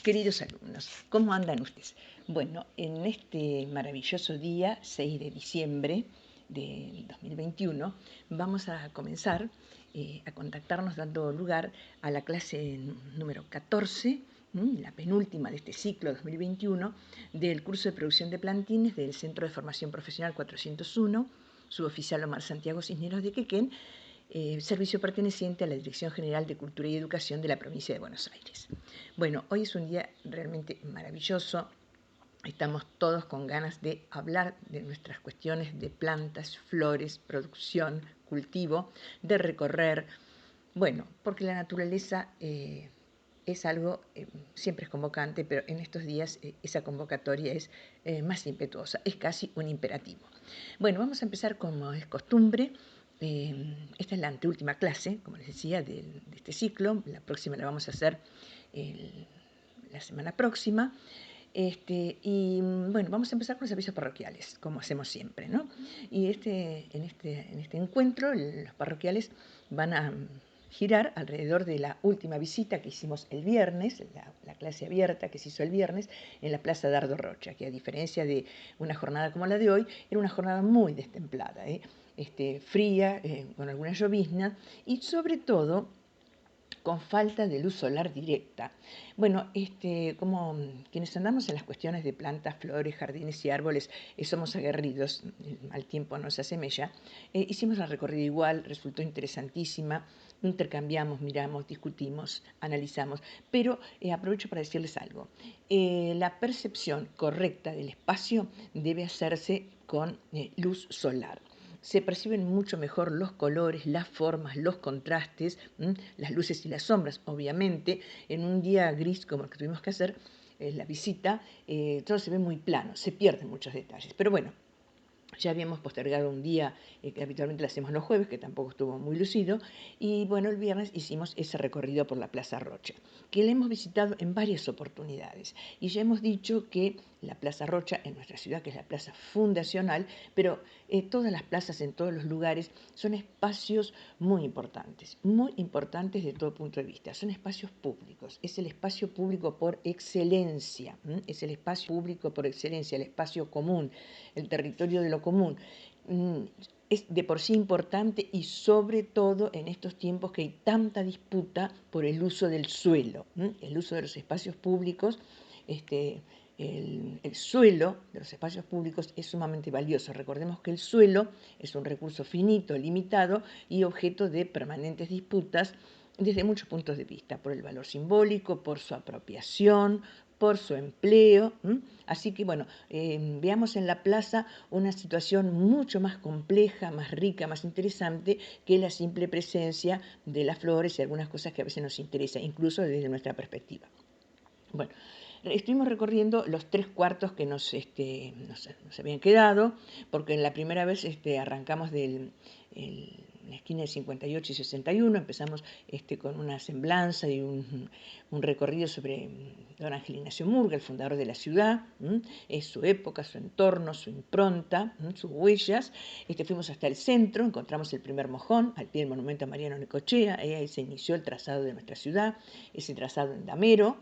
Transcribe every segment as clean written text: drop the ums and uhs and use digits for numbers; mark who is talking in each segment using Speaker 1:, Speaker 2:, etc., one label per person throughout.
Speaker 1: Queridos alumnos, ¿cómo andan ustedes? Bueno, en este maravilloso día, 6 de diciembre de 2021, vamos a comenzar a contactarnos dando lugar a la clase número 14, la penúltima de este ciclo 2021, del curso de producción de plantines del Centro de Formación Profesional 401, suboficial Omar Santiago Cisneros de Quequén, servicio perteneciente a la Dirección General de Cultura y Educación de la provincia de Buenos Aires. Bueno, hoy es un día realmente maravilloso. Estamos todos con ganas de hablar de nuestras cuestiones de plantas, flores, producción, cultivo, de recorrer. Bueno, porque la naturaleza es algo, siempre es convocante, pero en estos días esa convocatoria es más impetuosa, es casi un imperativo. Bueno, vamos a empezar como es costumbre. Esta es la anteúltima clase, como les decía, de este ciclo. La próxima la vamos a hacer la semana próxima. Y bueno, vamos a empezar con los servicios parroquiales, como hacemos siempre, ¿no? Y en este encuentro, los parroquiales van a girar alrededor de la última visita que hicimos el viernes, la clase abierta que se hizo el viernes en la Plaza Dardo Rocha, que a diferencia de una jornada como la de hoy, era una jornada muy destemplada, fría, con alguna llovizna y sobre todo con falta de luz solar directa. Bueno, como quienes andamos en las cuestiones de plantas, flores, jardines y árboles, somos aguerridos, el mal tiempo nos asemella, hicimos la recorrida igual, resultó interesantísima, intercambiamos, miramos, discutimos, analizamos, pero aprovecho para decirles algo. La percepción correcta del espacio debe hacerse con luz solar. Se perciben mucho mejor los colores, las formas, los contrastes, las luces y las sombras. Obviamente, en un día gris como el que tuvimos que hacer, la visita, todo se ve muy plano, se pierden muchos detalles. Pero bueno, ya habíamos postergado un día que habitualmente lo hacemos los jueves, que tampoco estuvo muy lucido, y bueno, el viernes hicimos ese recorrido por la Plaza Rocha, que la hemos visitado en varias oportunidades, y ya hemos dicho que la Plaza Rocha en nuestra ciudad, que es la plaza fundacional, pero todas las plazas en todos los lugares son espacios muy importantes de todo punto de vista, son espacios públicos, es el espacio público por excelencia, es el espacio público por excelencia, el espacio común, el territorio de lo común. Es de por sí importante y sobre todo en estos tiempos que hay tanta disputa por el uso del suelo, el uso de los espacios públicos. El suelo de los espacios públicos es sumamente valioso. Recordemos que el suelo es un recurso finito, limitado y objeto de permanentes disputas desde muchos puntos de vista, por el valor simbólico, por su apropiación, por su empleo. Así que bueno, veamos en la plaza una situación mucho más compleja, más rica, más interesante que la simple presencia de las flores y algunas cosas que a veces nos interesan, incluso desde nuestra perspectiva. Bueno, estuvimos recorriendo los 3 cuartos que nos habían quedado, porque en la primera vez arrancamos la esquina de 58 y 61, empezamos con una semblanza y un recorrido sobre don Ángel Ignacio Murga, el fundador de la ciudad, su época, su entorno, su impronta, sus huellas. Fuimos hasta el centro, encontramos el primer mojón, al pie del monumento a Mariano Necochea, ahí se inició el trazado de nuestra ciudad, ese trazado en damero.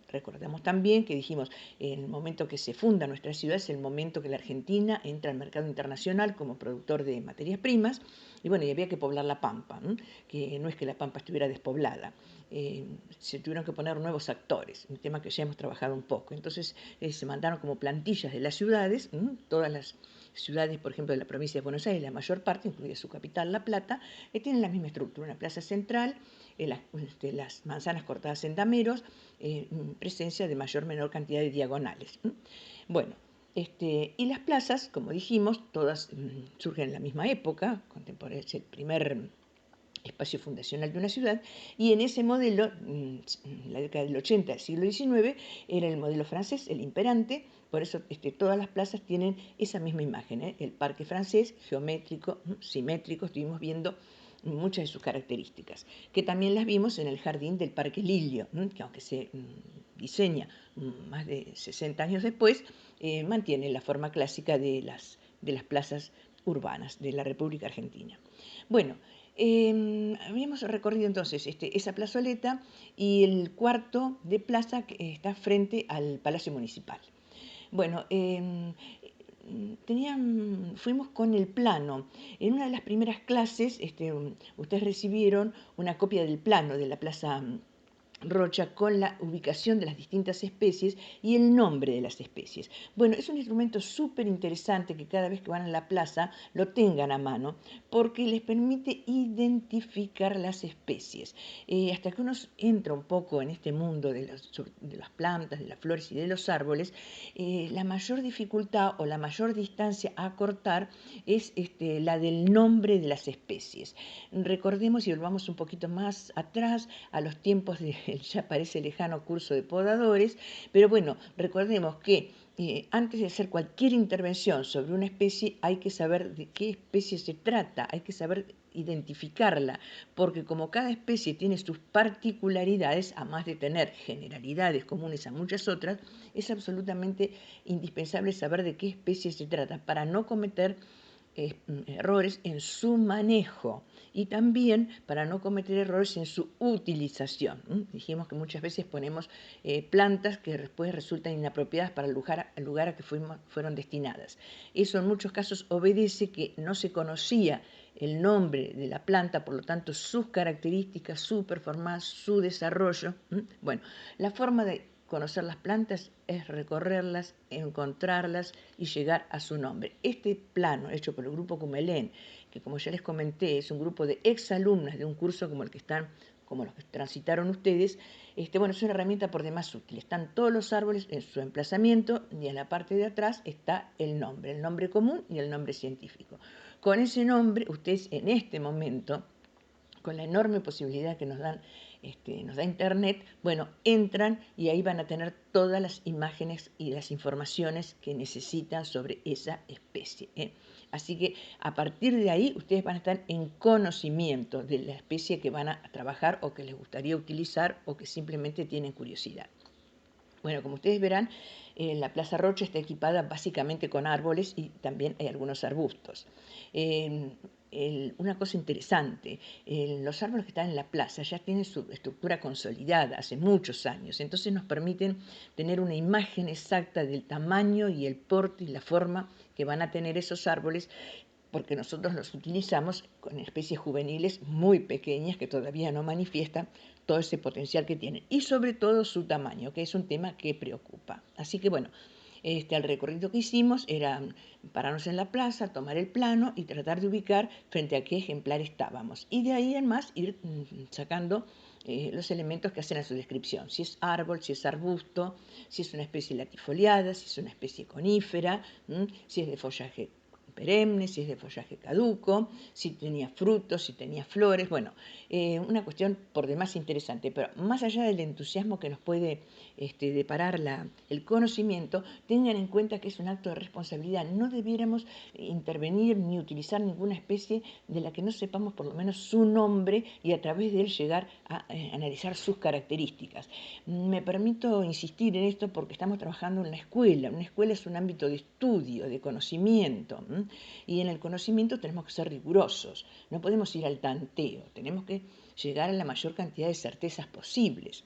Speaker 1: Recordemos también que dijimos, en el momento que se funda nuestra ciudad es el momento que la Argentina entra al mercado internacional como productor de materias primas, y bueno, y había que poblar la Pampa, que no es que la Pampa estuviera despoblada, se tuvieron que poner nuevos actores, un tema que ya hemos trabajado un poco. Entonces se mandaron como plantillas de las ciudades, todas las ciudades, por ejemplo, de la provincia de Buenos Aires, la mayor parte, incluida su capital, La Plata, tienen la misma estructura, una plaza central, las manzanas cortadas en dameros, presencia de mayor o menor cantidad de diagonales. Bueno, y las plazas, como dijimos, todas surgen en la misma época, contemporánea, es el primer espacio fundacional de una ciudad, y en ese modelo, la década del 80 del siglo XIX, era el modelo francés, el imperante. Por eso todas las plazas tienen esa misma imagen, el parque francés, geométrico, simétrico. Estuvimos viendo muchas de sus características, que también las vimos en el jardín del Parque Lilio, que aunque se diseña más de 60 años después, mantiene la forma clásica de las plazas urbanas de la República Argentina. Bueno, Habíamos recorrido entonces esa plazoleta y el cuarto de plaza que está frente al Palacio Municipal. Bueno, fuimos con el plano. En una de las primeras clases, ustedes recibieron una copia del plano de la Plaza Rocha con la ubicación de las distintas especies y el nombre de las especies. Bueno, es un instrumento súper interesante que cada vez que van a la plaza lo tengan a mano porque les permite identificar las especies. Hasta que uno entra un poco en este mundo de las plantas, de las flores y de los árboles, la mayor dificultad o la mayor distancia a cortar es la del nombre de las especies. Recordemos y volvamos un poquito más atrás a los tiempos del ya parece lejano curso de podadores, pero bueno, recordemos que antes de hacer cualquier intervención sobre una especie hay que saber de qué especie se trata, hay que saber identificarla, porque como cada especie tiene sus particularidades, a más de tener generalidades comunes a muchas otras, es absolutamente indispensable saber de qué especie se trata para no cometer errores en su manejo y también para no cometer errores en su utilización. Dijimos que muchas veces ponemos plantas que después resultan inapropiadas para el lugar a que fueron destinadas. Eso en muchos casos obedece que no se conocía el nombre de la planta, por lo tanto sus características, su performance, su desarrollo. Bueno, la forma de conocer las plantas es recorrerlas, encontrarlas y llegar a su nombre. Este plano hecho por el Grupo Cumelén, que como ya les comenté es un grupo de exalumnas de un curso como los que transitaron ustedes, bueno, es una herramienta por demás útil. Están todos los árboles en su emplazamiento y en la parte de atrás está el nombre común y el nombre científico. Con ese nombre, ustedes en este momento, con la enorme posibilidad que nos da Internet, bueno, entran y ahí van a tener todas las imágenes y las informaciones que necesitan sobre esa especie. Así que a partir de ahí ustedes van a estar en conocimiento de la especie que van a trabajar o que les gustaría utilizar o que simplemente tienen curiosidad. Bueno, como ustedes verán, la Plaza Rocha está equipada básicamente con árboles y también hay algunos arbustos. Una cosa interesante, los árboles que están en la plaza ya tienen su estructura consolidada hace muchos años, entonces nos permiten tener una imagen exacta del tamaño y el porte y la forma que van a tener esos árboles, porque nosotros los utilizamos con especies juveniles muy pequeñas que todavía no manifiestan todo ese potencial que tienen y sobre todo su tamaño, que es un tema que preocupa. Así que bueno, el recorrido que hicimos era pararnos en la plaza, tomar el plano y tratar de ubicar frente a qué ejemplar estábamos. Y de ahí en más ir sacando los elementos que hacen a su descripción. Si es árbol, si es arbusto, si es una especie latifoliada, si es una especie conífera, si es de follaje perenne, si es de follaje caduco, si tenía frutos, si tenía flores, bueno, una cuestión por demás interesante, pero más allá del entusiasmo que nos puede deparar el conocimiento, tengan en cuenta que es un acto de responsabilidad, no debiéramos intervenir ni utilizar ninguna especie de la que no sepamos por lo menos su nombre y a través de él llegar a analizar sus características. Me permito insistir en esto porque estamos trabajando en la escuela. Una escuela es un ámbito de estudio, de conocimiento, y en el conocimiento tenemos que ser rigurosos, no podemos ir al tanteo, tenemos que llegar a la mayor cantidad de certezas posibles.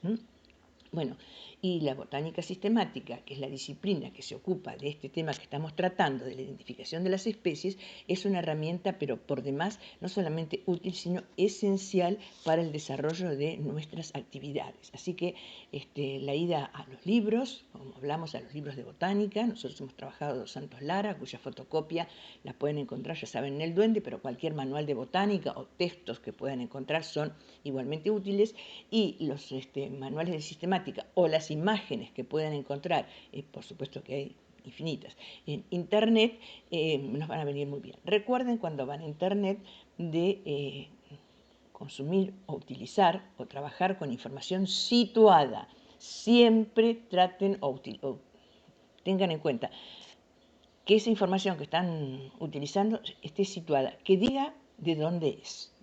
Speaker 1: Bueno, y la botánica sistemática, que es la disciplina que se ocupa de este tema que estamos tratando, de la identificación de las especies, es una herramienta, pero por demás, no solamente útil, sino esencial para el desarrollo de nuestras actividades. Así que la ida a los libros, como hablamos, a los libros de botánica, nosotros hemos trabajado Dos Santos Lara, cuya fotocopia la pueden encontrar, ya saben, en el Duende, pero cualquier manual de botánica o textos que puedan encontrar son igualmente útiles, y los manuales de sistemática o las imágenes que puedan encontrar, por supuesto que hay infinitas, en Internet, nos van a venir muy bien. Recuerden cuando van a Internet de consumir o utilizar o trabajar con información situada. Siempre traten o tengan en cuenta que esa información que están utilizando esté situada, que diga de dónde es.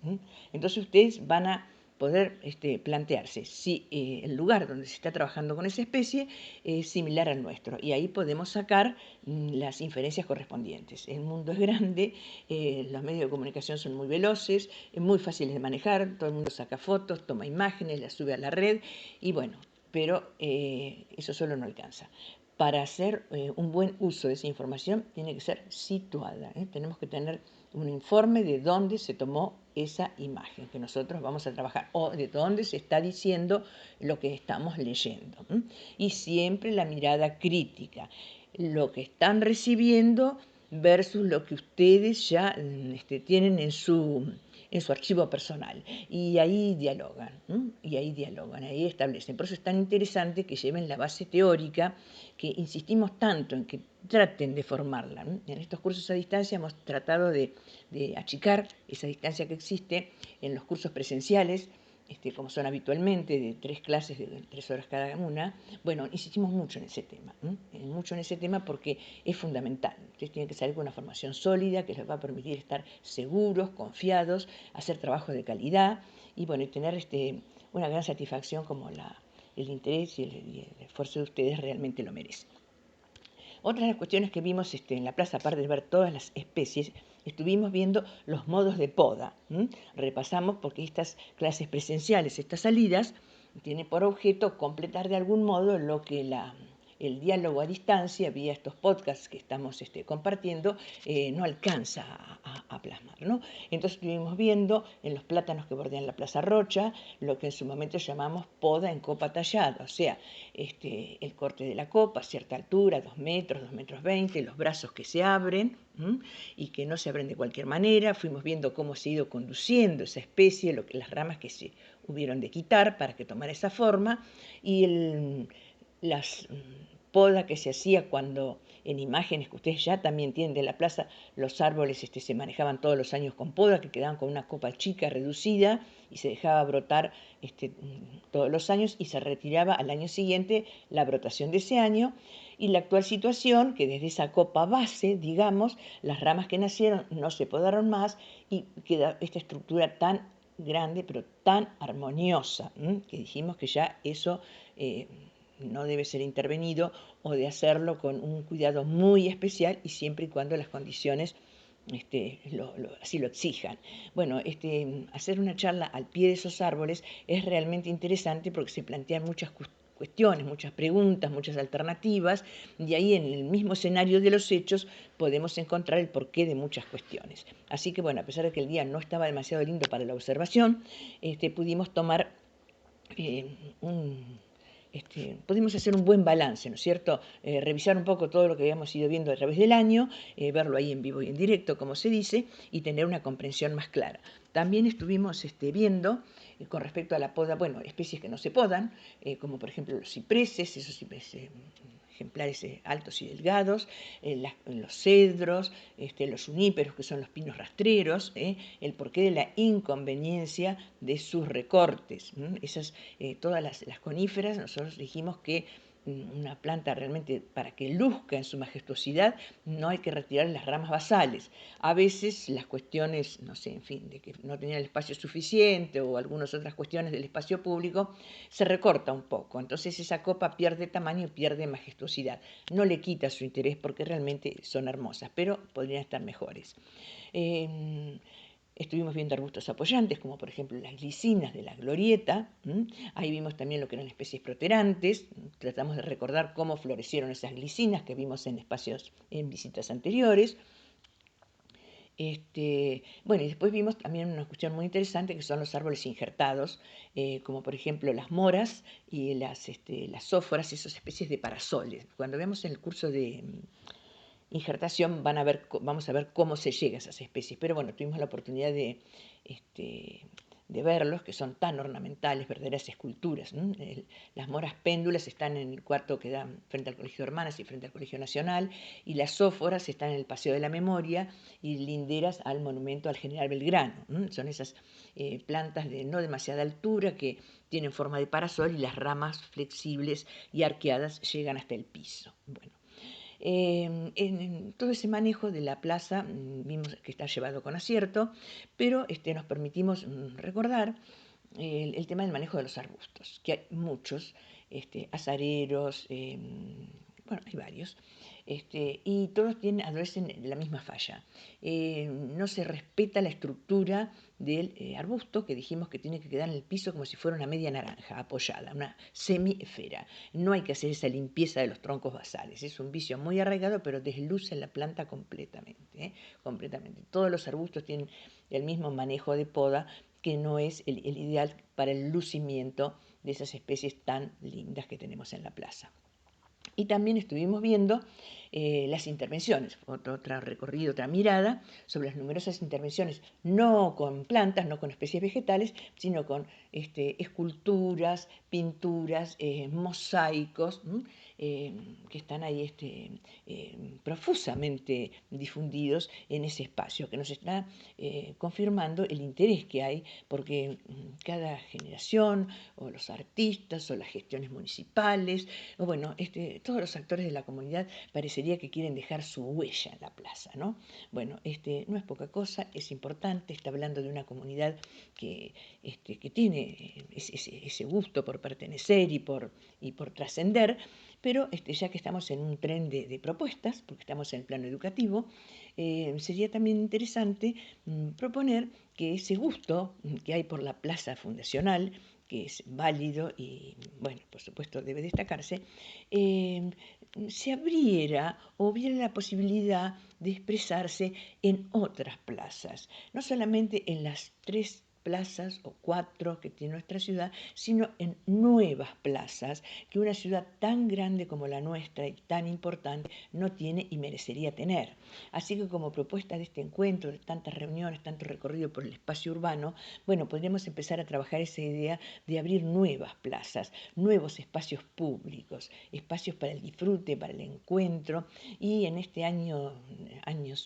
Speaker 1: Entonces ustedes van a poder plantearse si el lugar donde se está trabajando con esa especie es similar al nuestro. Y ahí podemos sacar las inferencias correspondientes. El mundo es grande, los medios de comunicación son muy veloces, muy fáciles de manejar, todo el mundo saca fotos, toma imágenes, las sube a la red y bueno, pero eso solo no alcanza. Para hacer un buen uso de esa información tiene que ser situada. Tenemos que tener un informe de dónde se tomó esa imagen que nosotros vamos a trabajar o de dónde se está diciendo lo que estamos leyendo. Y siempre la mirada crítica, lo que están recibiendo versus lo que ustedes ya tienen en su archivo personal. Y ahí dialogan, ahí establecen. Por eso es tan interesante que lleven la base teórica, que insistimos tanto en que traten de formarla. En estos cursos a distancia hemos tratado de achicar esa distancia que existe en los cursos presenciales, como son habitualmente, de 3 clases de 3 horas cada una. Bueno, insistimos mucho en ese tema porque es fundamental. Ustedes tienen que salir con una formación sólida que les va a permitir estar seguros, confiados, hacer trabajos de calidad y bueno, tener una gran satisfacción como el interés y el esfuerzo de ustedes realmente lo merecen. Otra de las cuestiones que vimos en la plaza, aparte de ver todas las especies, estuvimos viendo los modos de poda. Repasamos porque estas clases presenciales, estas salidas, tienen por objeto completar de algún modo lo que el diálogo a distancia, vía estos podcasts que estamos compartiendo, no alcanza a plasmar, ¿no? Entonces estuvimos viendo en los plátanos que bordean la Plaza Rocha lo que en su momento llamamos poda en copa tallada, o sea, el corte de la copa a cierta altura, 2 metros, 2 metros 20, los brazos que se abren y que no se abren de cualquier manera. Fuimos viendo cómo se ha ido conduciendo esa especie, las ramas que se hubieron de quitar para que tomara esa forma y las poda que se hacía cuando en imágenes que ustedes ya también tienen de la plaza, los árboles se manejaban todos los años con poda, que quedaban con una copa chica reducida y se dejaba brotar todos los años y se retiraba al año siguiente la brotación de ese año. Y la actual situación, que desde esa copa base, digamos, las ramas que nacieron no se podaron más y queda esta estructura tan grande pero tan armoniosa, que dijimos que ya eso no debe ser intervenido o de hacerlo con un cuidado muy especial y siempre y cuando las condiciones así lo exijan. Bueno, hacer una charla al pie de esos árboles es realmente interesante porque se plantean muchas cuestiones, muchas preguntas, muchas alternativas, y ahí en el mismo escenario de los hechos podemos encontrar el porqué de muchas cuestiones. Así que bueno, a pesar de que el día no estaba demasiado lindo para la observación, pudimos tomar pudimos hacer un buen balance, ¿no es cierto? Revisar un poco todo lo que habíamos ido viendo a través del año, verlo ahí en vivo y en directo, como se dice, y tener una comprensión más clara. También estuvimos viendo, con respecto a la poda, bueno, especies que no se podan, como por ejemplo los cipreses, esos cipreses ejemplares altos y delgados, los cedros, los juníperos, que son los pinos rastreros, el porqué de la inconveniencia de sus recortes. Todas las coníferas, nosotros dijimos que una planta realmente, para que luzca en su majestuosidad, no hay que retirar las ramas basales. A veces las cuestiones, no sé, en fin, de que no tenía el espacio suficiente o algunas otras cuestiones del espacio público, se recorta un poco. Entonces esa copa pierde tamaño y pierde majestuosidad. No le quita su interés porque realmente son hermosas, pero podrían estar mejores. Estuvimos viendo arbustos apoyantes, como por ejemplo las glicinas de la glorieta. Ahí vimos también lo que eran especies proterantes. Tratamos de recordar cómo florecieron esas glicinas que vimos en visitas anteriores. Bueno, y después vimos también una cuestión muy interesante que son los árboles injertados, como por ejemplo las moras y las zóforas, esas especies de parasoles. Cuando vemos en el curso de injertación vamos a ver cómo se llega a esas especies, pero bueno, tuvimos la oportunidad de verlos, que son tan ornamentales, verdaderas esculturas. Las moras péndulas están en el cuarto que da frente al Colegio de Hermanas y frente al Colegio Nacional, y las zóforas están en el Paseo de la Memoria y linderas al monumento al General Belgrano. Son esas plantas de no demasiada altura que tienen forma de parasol y las ramas flexibles y arqueadas llegan hasta el piso. Bueno, en todo ese manejo de la plaza vimos que está llevado con acierto, pero nos permitimos recordar el tema del manejo de los arbustos, que hay muchos, azareros, bueno, hay varios, y todos adolecen de la misma falla. No se respeta la estructura del arbusto, que dijimos que tiene que quedar en el piso como si fuera una media naranja, apoyada, una semiesfera. No hay que hacer esa limpieza de los troncos basales, es un vicio muy arraigado, pero desluce la planta completamente, completamente. Todos los arbustos tienen el mismo manejo de poda, que no es el ideal para el lucimiento de esas especies tan lindas que tenemos en la plaza. Y también estuvimos viendo las intervenciones, otro recorrido, otra mirada sobre las numerosas intervenciones, no con plantas, no con especies vegetales, sino con esculturas, pinturas, mosaicos, que están ahí profusamente difundidos en ese espacio, que nos está confirmando el interés que hay, porque cada generación, o los artistas, o las gestiones municipales, o bueno, todos los actores de la comunidad parecería que quieren dejar su huella en la plaza, ¿no? Bueno, no es poca cosa, es importante, está hablando de una comunidad que tiene ese gusto por pertenecer y por trascender, pero ya que estamos en un tren de propuestas, porque estamos en el plano educativo, sería también interesante proponer que ese gusto que hay por la plaza fundacional, que es válido y, bueno, por supuesto debe destacarse, se abriera o hubiera la posibilidad de expresarse en otras plazas, no solamente en las 3 plazas o 4 que tiene nuestra ciudad, sino en nuevas plazas que una ciudad tan grande como la nuestra y tan importante no tiene y merecería tener. Así que como propuesta de este encuentro, de tantas reuniones, tanto recorrido por el espacio urbano, bueno, podríamos empezar a trabajar esa idea de abrir nuevas plazas, nuevos espacios públicos, espacios para el disfrute, para el encuentro, y en este años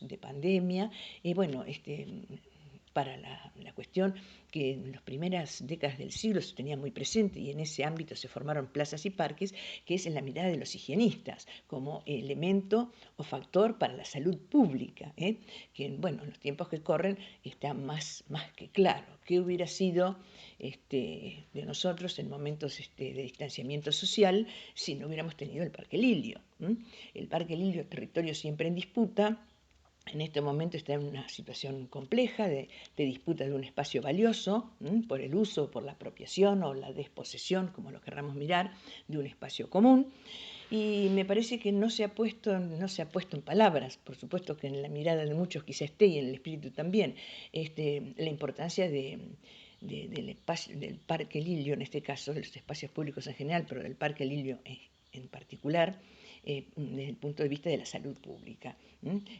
Speaker 1: de pandemia, bueno, para la cuestión que en las primeras décadas del siglo se tenía muy presente y en ese ámbito se formaron plazas y parques, que es en la mirada de los higienistas como elemento o factor para la salud pública, que bueno, en los tiempos que corren está más que claro. ¿Qué hubiera sido de nosotros en momentos de distanciamiento social si no hubiéramos tenido el Parque Lilio? El Parque Lilio, territorio siempre en disputa, en este momento está en una situación compleja de disputa de un espacio valioso por el uso, por la apropiación o la desposesión, como lo querramos mirar, de un espacio común. Y me parece que no se ha puesto en palabras, por supuesto que en la mirada de muchos quizá esté y en el espíritu también, la importancia del espacio, del Parque Lilio, en este caso, de los espacios públicos en general, pero del Parque Lilio en particular, desde el punto de vista de la salud pública,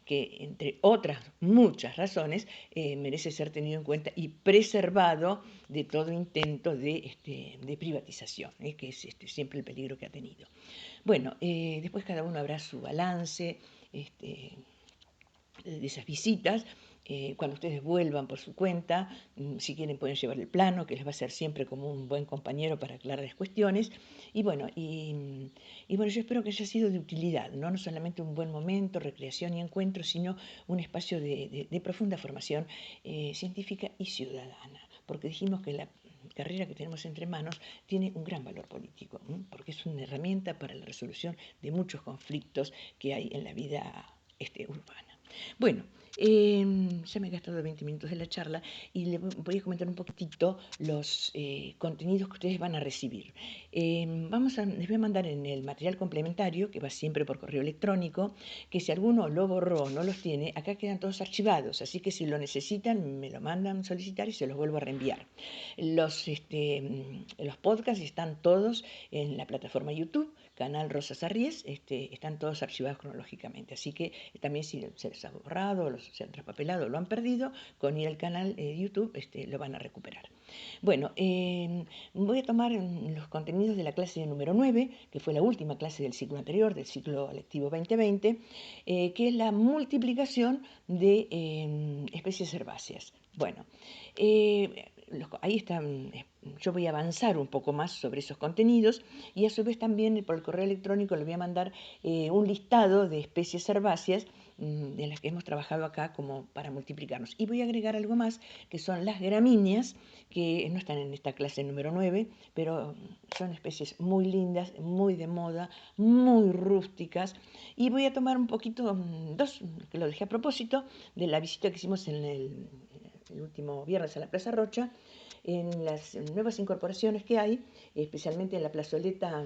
Speaker 1: que entre otras muchas razones merece ser tenido en cuenta y preservado de todo intento de privatización, que es siempre el peligro que ha tenido. Bueno, después cada uno habrá su balance de esas visitas. Cuando ustedes vuelvan por su cuenta, si quieren pueden llevar el plano, que les va a ser siempre como un buen compañero para aclarar las cuestiones. Y bueno, bueno, yo espero que haya sido de utilidad, no solamente un buen momento, recreación y encuentro, sino un espacio de profunda formación científica y ciudadana, porque dijimos que la carrera que tenemos entre manos tiene un gran valor político, porque es una herramienta para la resolución de muchos conflictos que hay en la vida urbana. Bueno, ya me he gastado 20 minutos de la charla y les voy a comentar un poquitito los contenidos que ustedes van a recibir. Les voy a mandar en el material complementario, que va siempre por correo electrónico, que si alguno lo borró o no los tiene, acá quedan todos archivados, así que si lo necesitan me lo mandan solicitar y se los vuelvo a reenviar. Los podcasts están todos en la plataforma YouTube, canal Rosa Sarries, están todos archivados cronológicamente, así que también si se les ha borrado, se han traspapelado, lo han perdido, con ir al canal de YouTube lo van a recuperar. Bueno, voy a tomar los contenidos de la clase número 9, que fue la última clase del ciclo anterior, del ciclo lectivo 2020, que es la multiplicación de especies herbáceas. Bueno, ahí están. Yo voy a avanzar un poco más sobre esos contenidos y a su vez también por el correo electrónico le voy a mandar un listado de especies herbáceas de las que hemos trabajado acá como para multiplicarnos. Y voy a agregar algo más, que son las gramíneas, que no están en esta clase número 9, pero son especies muy lindas, muy de moda, muy rústicas. Y voy a tomar un poquito, dos, que lo dejé a propósito, de la visita que hicimos en el último viernes a la Plaza Rocha, en las nuevas incorporaciones que hay, especialmente en la plazoleta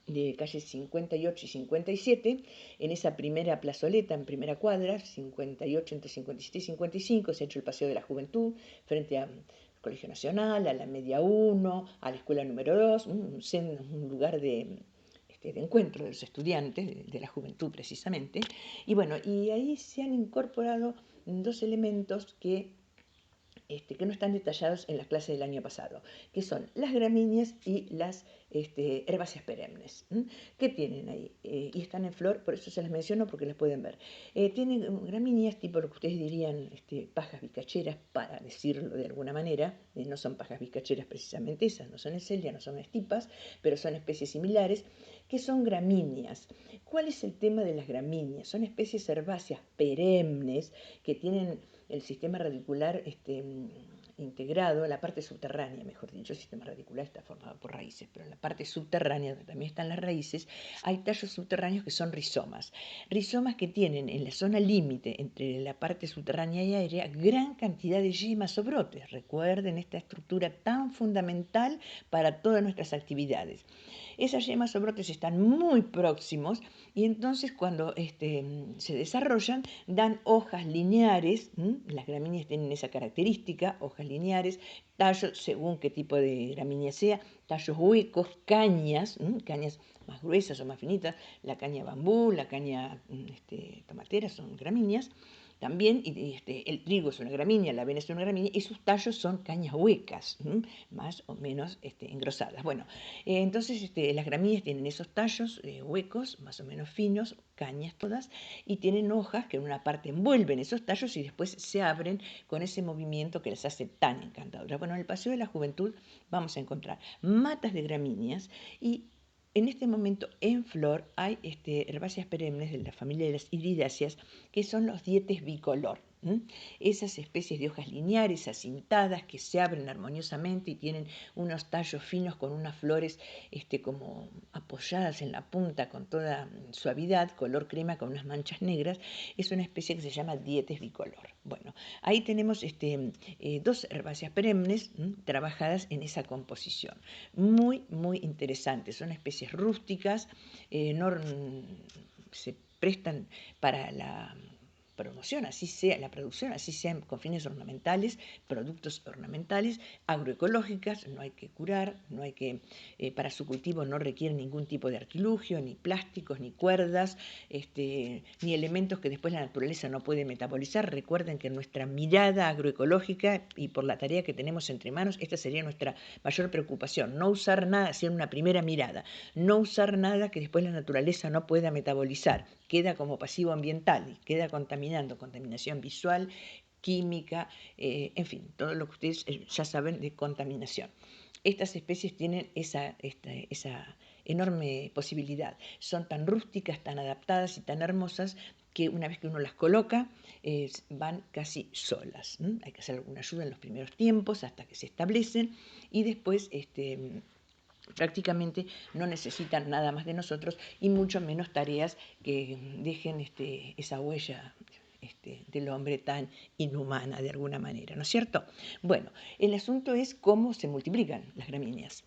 Speaker 1: de calle 58 y 57, en esa primera plazoleta, en primera cuadra, 58 entre 57 y 55, se ha hecho el Paseo de la Juventud, frente al Colegio Nacional, a la Media 1, a la Escuela número 2, un lugar de encuentro de los estudiantes, de la juventud precisamente. Y bueno, y ahí se han incorporado dos elementos que no están detallados en las clases del año pasado, que son las gramíneas y las herbáceas perennes. ¿Qué tienen ahí? Y están en flor, por eso se las menciono porque las pueden ver. Tienen gramíneas tipo lo que ustedes dirían pajas bicacheras, para decirlo de alguna manera. No son pajas bicacheras precisamente esas, no son encelia, no son estipas, pero son especies similares, que son gramíneas. ¿Cuál es el tema de las gramíneas? Son especies herbáceas perennes que tienen el sistema radicular integrado, la parte subterránea, mejor dicho. El sistema radicular está formado por raíces, pero en la parte subterránea, donde también están las raíces, hay tallos subterráneos que son rizomas. Rizomas que tienen en la zona límite entre la parte subterránea y aérea gran cantidad de yemas o brotes. Recuerden esta estructura tan fundamental para todas nuestras actividades. Esas yemas o brotes están muy próximos y entonces cuando se desarrollan dan hojas lineares. Las gramíneas tienen esa característica, hojas lineares, tallos, según qué tipo de gramínea sea, tallos huecos, cañas, cañas más gruesas o más finitas, la caña bambú, la caña tomatera son gramíneas. También el trigo es una gramínea, la avena es una gramínea, y sus tallos son cañas huecas, más o menos engrosadas. Bueno, entonces las gramíneas tienen esos tallos huecos, más o menos finos, cañas todas, y tienen hojas que en una parte envuelven esos tallos y después se abren con ese movimiento que las hace tan encantadoras. Bueno, en el Paseo de la Juventud vamos a encontrar matas de gramíneas y en este momento en flor hay herbáceas perennes de la familia de las iridáceas, que son los dietes bicolor. Esas especies de hojas lineares, acintadas, que se abren armoniosamente y tienen unos tallos finos con unas flores como apoyadas en la punta con toda suavidad, color crema con unas manchas negras. Es una especie que se llama dietes bicolor. Bueno, ahí tenemos dos herbáceas perennes trabajadas en esa composición. Muy, muy interesantes. Son especies rústicas, se prestan para la promoción, así sea, la producción, así sean con fines ornamentales, productos ornamentales, agroecológicas, no hay que curar, no hay que, para su cultivo no requiere ningún tipo de artilugio, ni plásticos, ni cuerdas, ni elementos que después la naturaleza no puede metabolizar. Recuerden que nuestra mirada agroecológica y por la tarea que tenemos entre manos, esta sería nuestra mayor preocupación, no usar nada, hacer una primera mirada, no usar nada que después la naturaleza no pueda metabolizar, queda como pasivo ambiental y queda contaminación visual, química, en fin, todo lo que ustedes ya saben de contaminación. Estas especies tienen esa enorme posibilidad. Son tan rústicas, tan adaptadas y tan hermosas que una vez que uno las coloca, van casi solas. Hay que hacer alguna ayuda en los primeros tiempos hasta que se establecen y después prácticamente no necesitan nada más de nosotros y mucho menos tareas que dejen esa huella del hombre tan inhumana de alguna manera, ¿no es cierto? Bueno, el asunto es cómo se multiplican las gramíneas.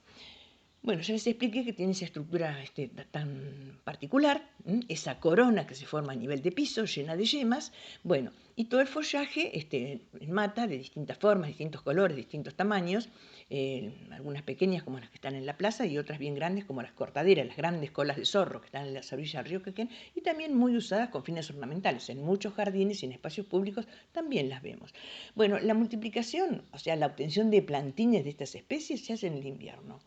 Speaker 1: Bueno, ya les expliqué que tiene esa estructura tan particular, esa corona que se forma a nivel de piso, llena de yemas, bueno, y todo el follaje en mata de distintas formas, distintos colores, distintos tamaños, algunas pequeñas como las que están en la plaza y otras bien grandes como las cortaderas, las grandes colas de zorro que están en las orillas del río Quequén, y también muy usadas con fines ornamentales. En muchos jardines y en espacios públicos también las vemos. Bueno, la multiplicación, o sea, la obtención de plantines de estas especies se hace en el invierno.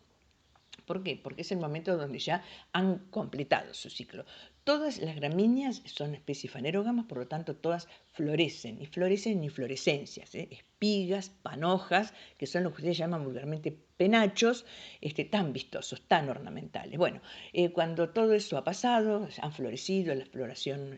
Speaker 1: ¿Por qué? Porque es el momento donde ya han completado su ciclo. Todas las gramíneas son especies fanerógamas, por lo tanto todas florecen, y florecen en inflorescencias, espigas, panojas, que son lo que ustedes llaman vulgarmente penachos, tan vistosos, tan ornamentales. Bueno, cuando todo eso ha pasado, han florecido, la floración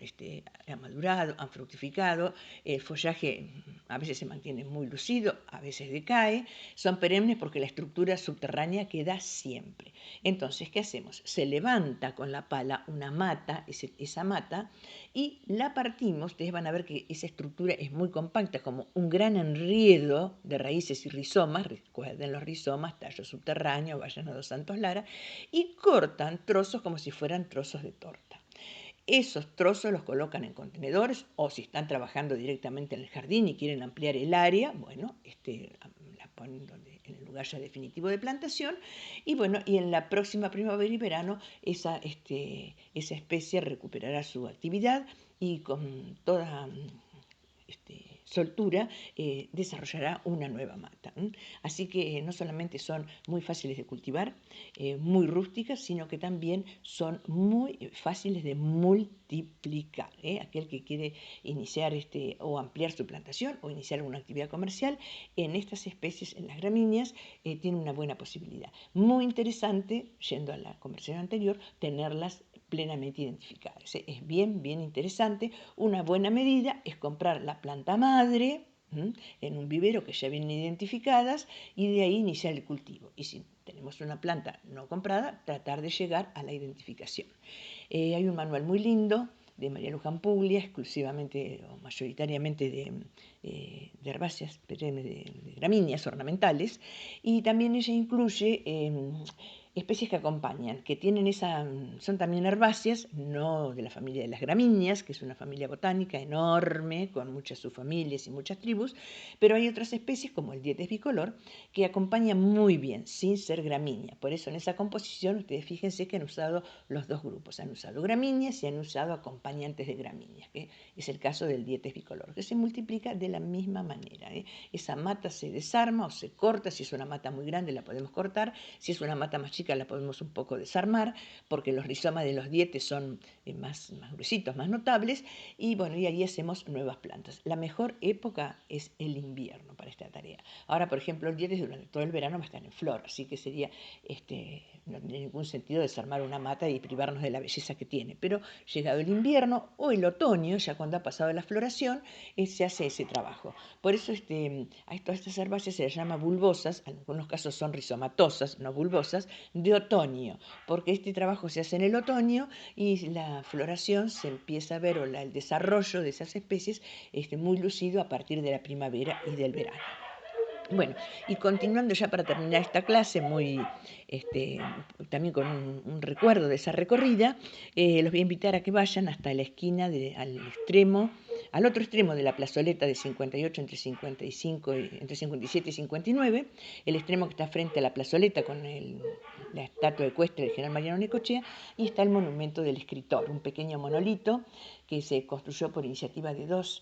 Speaker 1: ha madurado, han fructificado, el follaje a veces se mantiene muy lucido, a veces decae, son perennes porque la estructura subterránea queda siempre. Entonces, ¿qué hacemos? Se levanta con la pala una mata, esa mata, y la partimos. Ustedes van a ver que esa estructura es muy compacta, como un gran enriedo de raíces y rizomas. Recuerden los rizomas, tallo subterráneo, vayan a Dos Santos Lara, y cortan trozos como si fueran trozos de torta. Esos trozos los colocan en contenedores, o si están trabajando directamente en el jardín y quieren ampliar el área, bueno, la ponen en el lugar ya definitivo de plantación, y bueno, y en la próxima primavera y verano esa especie recuperará su actividad y con toda soltura desarrollará una nueva mata. Así que no solamente son muy fáciles de cultivar, muy rústicas, sino que también son muy fáciles de multiplicar. Aquel que quiere iniciar o ampliar su plantación o iniciar alguna actividad comercial en estas especies, en las gramíneas, tiene una buena posibilidad. Muy interesante, yendo a la conversación anterior, tenerlas plenamente identificadas. Es bien, bien interesante. Una buena medida es comprar la planta madre en un vivero que ya vienen identificadas y de ahí iniciar el cultivo. Y si tenemos una planta no comprada, tratar de llegar a la identificación. Hay un manual muy lindo de María Luján Puglia, exclusivamente o mayoritariamente de herbáceas, de gramíneas ornamentales, y también ella incluye especies que acompañan, que tienen son también herbáceas, no de la familia de las gramíneas, que es una familia botánica enorme, con muchas subfamilias y muchas tribus, pero hay otras especies, como el Dietes bicolor, que acompañan muy bien, sin ser gramínea. Por eso en esa composición, ustedes fíjense que han usado los dos grupos, han usado gramíneas y han usado acompañantes de gramíneas, que es el caso del Dietes bicolor, que se multiplica de la misma manera. Esa mata se desarma o se corta, si es una mata muy grande la podemos cortar, si es una mata más chica la podemos un poco desarmar, porque los rizomas de los dietes son más gruesitos, más notables, y bueno, y ahí hacemos nuevas plantas. La mejor época es el invierno para esta tarea. Ahora, por ejemplo, el dietes durante todo el verano va a estar en flor, así que sería, no tiene ningún sentido desarmar una mata y privarnos de la belleza que tiene, pero llegado el invierno o el otoño, ya cuando ha pasado la floración, se hace ese trabajo. Por eso a todas estas herbáceas se las llama bulbosas, en algunos casos son rizomatosas, no bulbosas, de otoño, porque este trabajo se hace en el otoño y la floración se empieza a ver, o el desarrollo de esas especies muy lucido a partir de la primavera y del verano. Bueno, y continuando ya para terminar esta clase, también con un recuerdo de esa recorrida, los voy a invitar a que vayan hasta la esquina, al otro extremo de la plazoleta de 58 entre 55 entre 57 y 59, el extremo que está frente a la plazoleta con la estatua ecuestre del general Mariano Necochea, y está el monumento del escritor, un pequeño monolito que se construyó por iniciativa de dos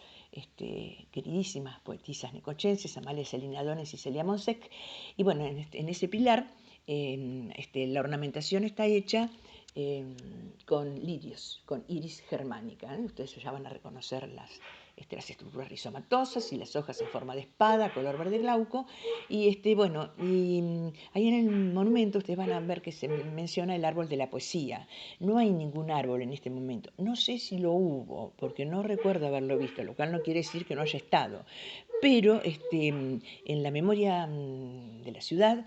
Speaker 1: queridísimas poetisas necochenses, Amalia Celina Dones y Celia Monsec. Y bueno, en ese pilar la ornamentación está hecha con lirios, con iris germánica. Ustedes ya van a reconocer las estructuras rizomatosas y las hojas en forma de espada, color verde glauco. Y ahí en el monumento ustedes van a ver que se menciona el árbol de la poesía. No hay ningún árbol en este momento. No sé si lo hubo, porque no recuerdo haberlo visto, lo cual no quiere decir que no haya estado. Pero en la memoria de la ciudad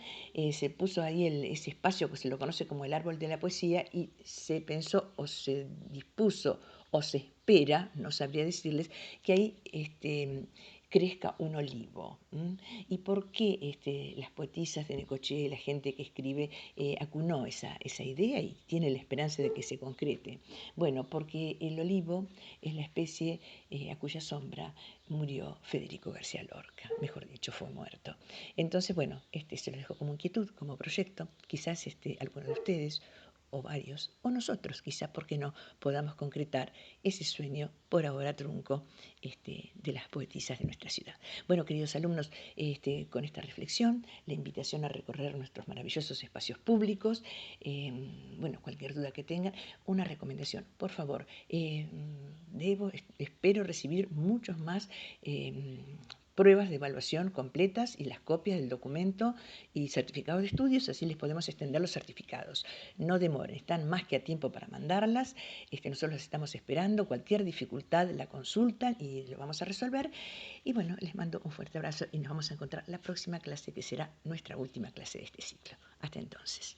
Speaker 1: se puso ahí ese espacio que se lo conoce como el árbol de la poesía, y se pensó o se dispuso o se espera, no sabría decirles, que ahí crezca un olivo. ¿Y por qué las poetisas de Necochea, la gente que escribe, acunó esa idea y tiene la esperanza de que se concrete? Bueno, porque el olivo es la especie a cuya sombra murió Federico García Lorca, mejor dicho, fue muerto. Entonces, bueno, se lo dejo como inquietud, como proyecto. Quizás alguno de ustedes o varios, o nosotros quizá, ¿por qué no?, podamos concretar ese sueño por ahora trunco de las poetisas de nuestra ciudad. Bueno, queridos alumnos, con esta reflexión, la invitación a recorrer nuestros maravillosos espacios públicos, bueno, cualquier duda que tengan, una recomendación, por favor, espero recibir muchos más pruebas de evaluación completas y las copias del documento y certificados de estudios, así les podemos extender los certificados. No demoren, están más que a tiempo para mandarlas. Nosotros las estamos esperando, cualquier dificultad la consultan y lo vamos a resolver. Y bueno, les mando un fuerte abrazo y nos vamos a encontrar la próxima clase, que será nuestra última clase de este ciclo. Hasta entonces.